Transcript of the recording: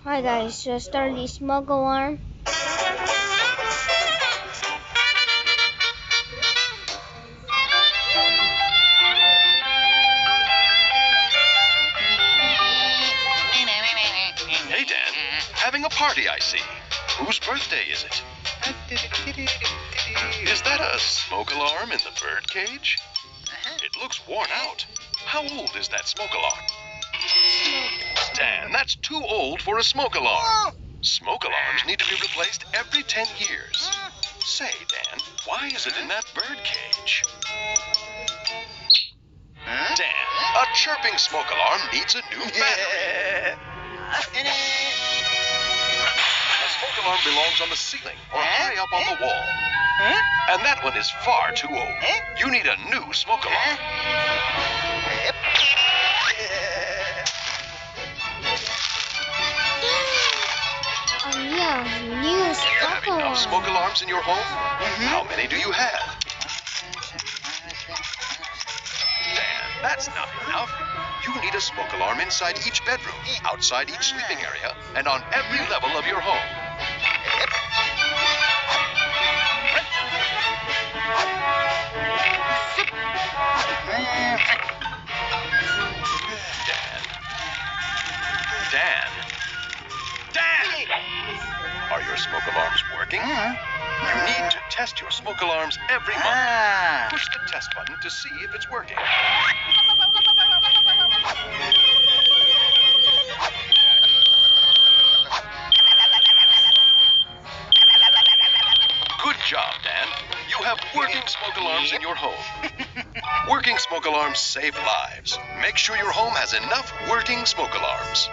Hi guys, should I start the smoke alarm? Hey, Dan. Having a party, I see. Whose birthday is it? Is that a smoke alarm in the bird cage? It looks worn out. How old is that smoke alarm? Dan, that's too old for a smoke alarm. Smoke alarms need to be replaced every 10 years. Say, Dan, why is it in that bird cage? Dan, a chirping smoke alarm needs a new battery. A smoke alarm belongs on the ceiling or high up on the wall. And that one is far too old. You need a new smoke alarm. Oh yeah, new You have smoke enough alarm. smoke alarms in your home? How many do you have? Dan, that's not enough. You need a smoke alarm inside each bedroom, outside each sleeping area, and on every level of your home. Dan. Are your smoke alarms working? You need to test your smoke alarms every month. Push the test button to see if it's working. Good job, Dan. You have working smoke alarms in your home. Working smoke alarms save lives. Make sure your home has enough working smoke alarms.